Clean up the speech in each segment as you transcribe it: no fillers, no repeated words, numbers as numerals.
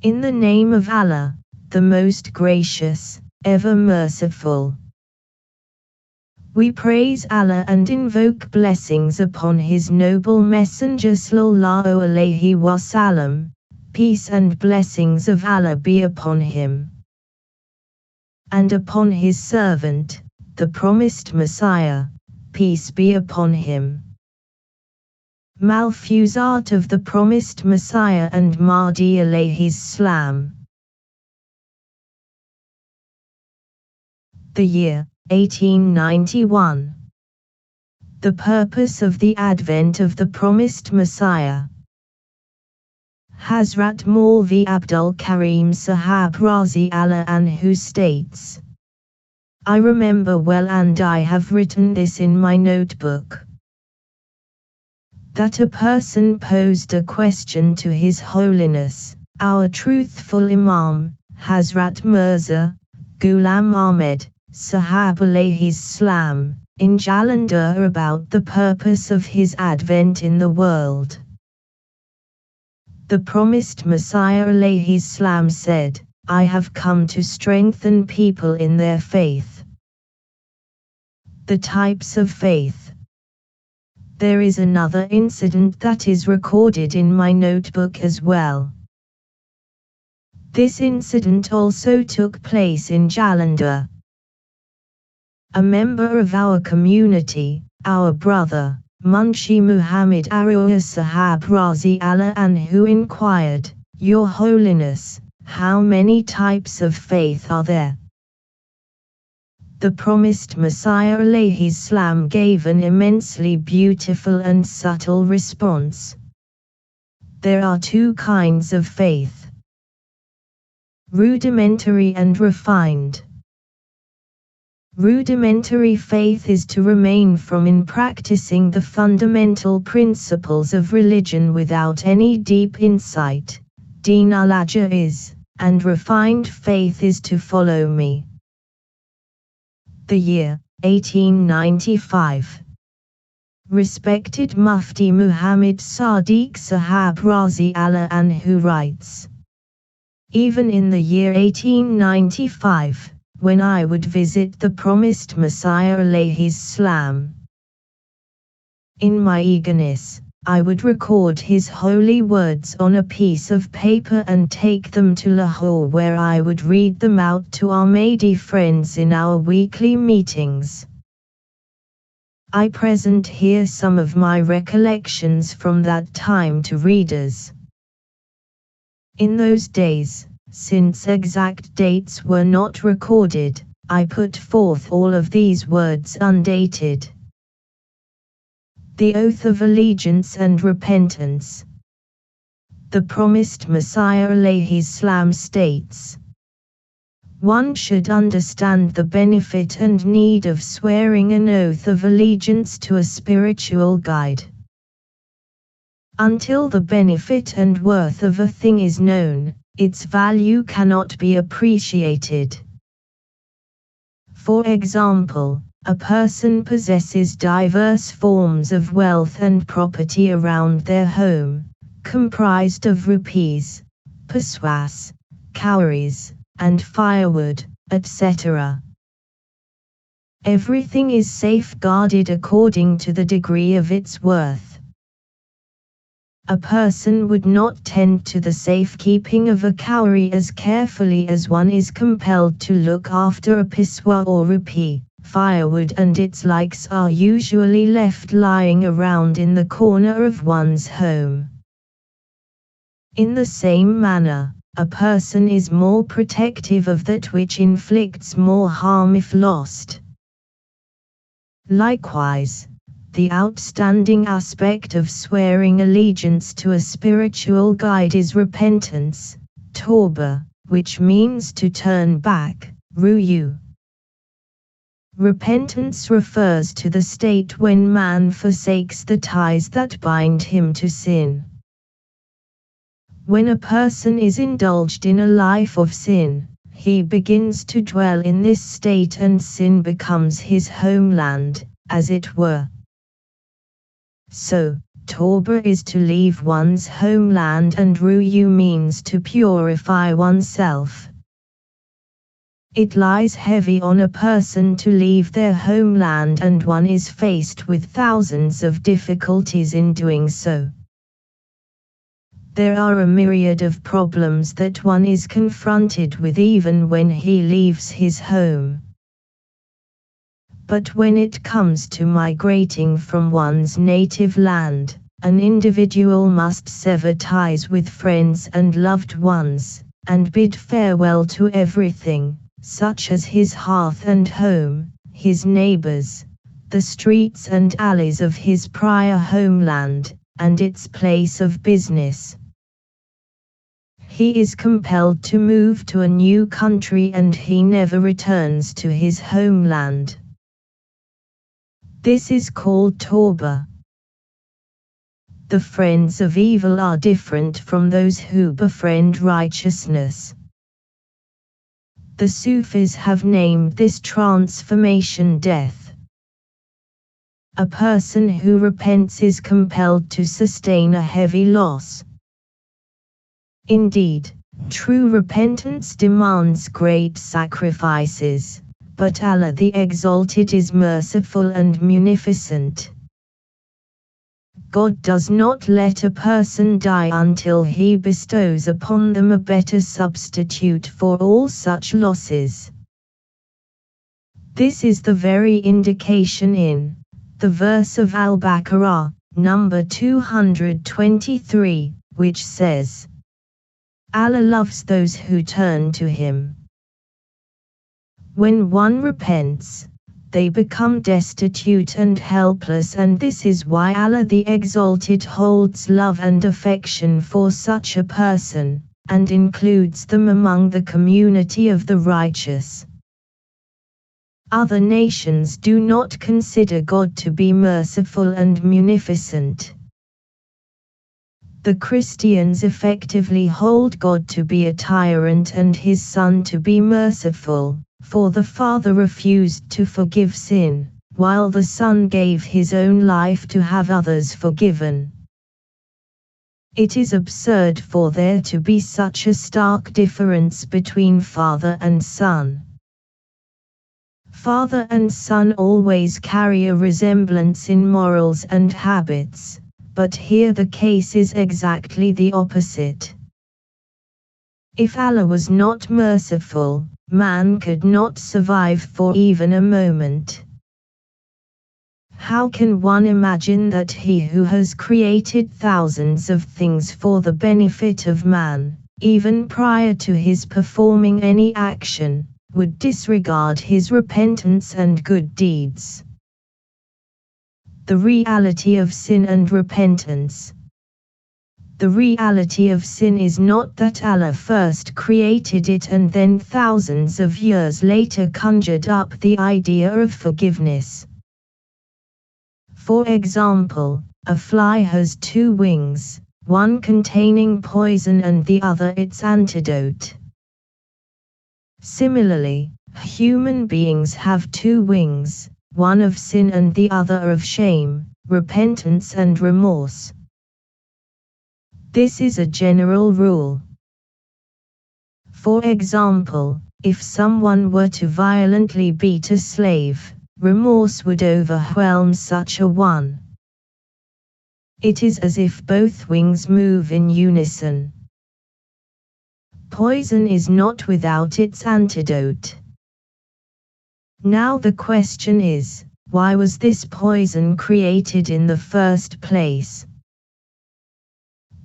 In the name of Allah, the most gracious, ever merciful. We praise Allah and invoke blessings upon His noble Messenger sallallahu alaihi wasallam, peace and blessings of Allah be upon him. And upon His servant, the promised Messiah, peace be upon him. Malfuzat of the promised Messiah and Mahdi alayhi salam. The year 1891. The purpose of the advent of the promised Messiah. Hazrat Maulvi Abdul Karim Sahab Razi Allah Anhu states, I remember well and I have written this in my notebook, that a person posed a question to His Holiness, our truthful Imam, Hazrat Mirza Ghulam Ahmed Sahab alayhi salam, in Jalandhar about the purpose of his advent in the world. The promised Messiah alayhi salam said, I have come to strengthen people in their faith. The types of faith. There is another incident that is recorded in my notebook as well. This incident also took place in Jalandhar. A member of our community, our brother, Munshi Muhammad Arua Sahab Razi Allah Anhu inquired, Your Holiness, how many types of faith are there? The promised Messiah alayhi salam gave an immensely beautiful and subtle response. There are two kinds of faith: rudimentary and refined. Rudimentary faith is to remain in practicing the fundamental principles of religion without any deep insight, Deen al-Ajah is, and refined faith is to follow me. The year 1895. Respected Mufti Muhammad Sadiq Sahab Razi Allah Anhu writes, even in the year 1895, when I would visit the promised Messiah alayhi salam, in my eagerness, I would record his holy words on a piece of paper and take them to Lahore, where I would read them out to our Ahmadi friends in our weekly meetings. I present here some of my recollections from that time to readers. In those days, since exact dates were not recorded, I put forth all of these words undated. The oath of allegiance and repentance. The promised Messiah alayhi salam states, one should understand the benefit and need of swearing an oath of allegiance to a spiritual guide. Until the benefit and worth of a thing is known, its value cannot be appreciated. For example, a person possesses diverse forms of wealth and property around their home, comprised of rupees, paswas, cowries, and firewood, etc. Everything is safeguarded according to the degree of its worth. A person would not tend to the safekeeping of a cowrie as carefully as one is compelled to look after a paswa or rupee. Firewood and its likes are usually left lying around in the corner of one's home. In the same manner, a person is more protective of that which inflicts more harm if lost. Likewise, the outstanding aspect of swearing allegiance to a spiritual guide is repentance, tawbah, which means to turn back, ruju. Repentance refers to the state when man forsakes the ties that bind him to sin. When a person is indulged in a life of sin, he begins to dwell in this state and sin becomes his homeland, as it were. So, Tawbah is to leave one's homeland and ruyu means to purify oneself. It lies heavy on a person to leave their homeland and one is faced with thousands of difficulties in doing so. There are a myriad of problems that one is confronted with even when he leaves his home. But when it comes to migrating from one's native land, an individual must sever ties with friends and loved ones, and bid farewell to everything, such as his hearth and home, his neighbors, the streets and alleys of his prior homeland, and its place of business. He is compelled to move to a new country and he never returns to his homeland. This is called Tawbah. The friends of evil are different from those who befriend righteousness. The Sufis have named this transformation death. A person who repents is compelled to sustain a heavy loss. Indeed, true repentance demands great sacrifices, but Allah the Exalted is merciful and munificent. God does not let a person die until He bestows upon them a better substitute for all such losses. This is the very indication in the verse of Al-Baqarah, number 223, which says, Allah loves those who turn to Him. When one repents, they become destitute and helpless, and this is why Allah the Exalted holds love and affection for such a person, and includes them among the community of the righteous. Other nations do not consider God to be merciful and munificent. The Christians effectively hold God to be a tyrant and His Son to be merciful, for the Father refused to forgive sin, while the Son gave His own life to have others forgiven. It is absurd for there to be such a stark difference between Father and Son. Father and Son always carry a resemblance in morals and habits, but here the case is exactly the opposite. If Allah was not merciful, man could not survive for even a moment. How can one imagine that He who has created thousands of things for the benefit of man, even prior to his performing any action, would disregard his repentance and good deeds? The reality of sin and repentance. The reality of sin is not that Allah first created it and then thousands of years later conjured up the idea of forgiveness. For example, a fly has two wings, one containing poison and the other its antidote. Similarly, human beings have two wings, one of sin and the other of shame, repentance and remorse. This is a general rule. For example, if someone were to violently beat a slave, remorse would overwhelm such a one. It is as if both wings move in unison. Poison is not without its antidote. Now the question is, why was this poison created in the first place?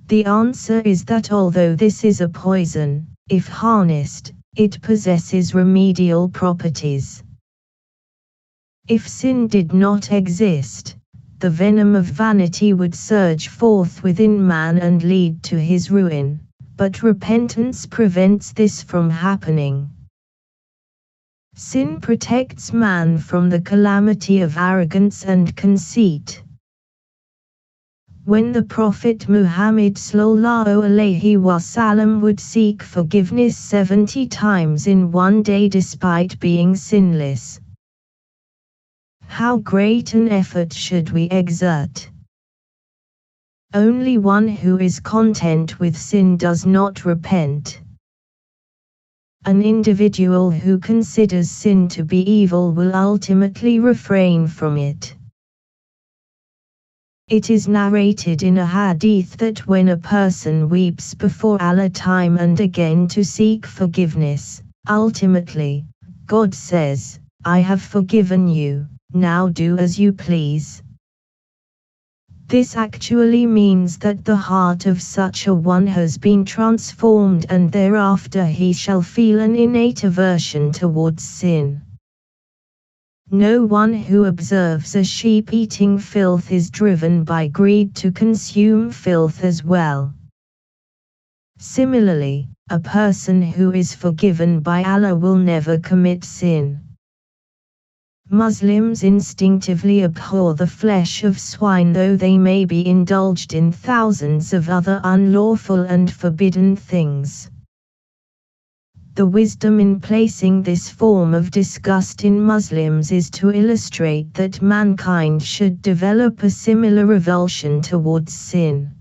The answer is that although this is a poison, if harnessed, it possesses remedial properties. If sin did not exist, the venom of vanity would surge forth within man and lead to his ruin, but repentance prevents this from happening. Sin protects man from the calamity of arrogance and conceit. When the Prophet Muhammad ﷺ would seek forgiveness 70 times in one day despite being sinless, how great an effort should we exert? Only one who is content with sin does not repent. An individual who considers sin to be evil will ultimately refrain from it. It is narrated in a hadith that when a person weeps before Allah time and again to seek forgiveness, ultimately, God says, "I have forgiven you, now do as you please." This actually means that the heart of such a one has been transformed and thereafter he shall feel an innate aversion towards sin. No one who observes a sheep eating filth is driven by greed to consume filth as well. Similarly, a person who is forgiven by Allah will never commit sin. Muslims instinctively abhor the flesh of swine, though they may be indulged in thousands of other unlawful and forbidden things. The wisdom in placing this form of disgust in Muslims is to illustrate that mankind should develop a similar revulsion towards sin.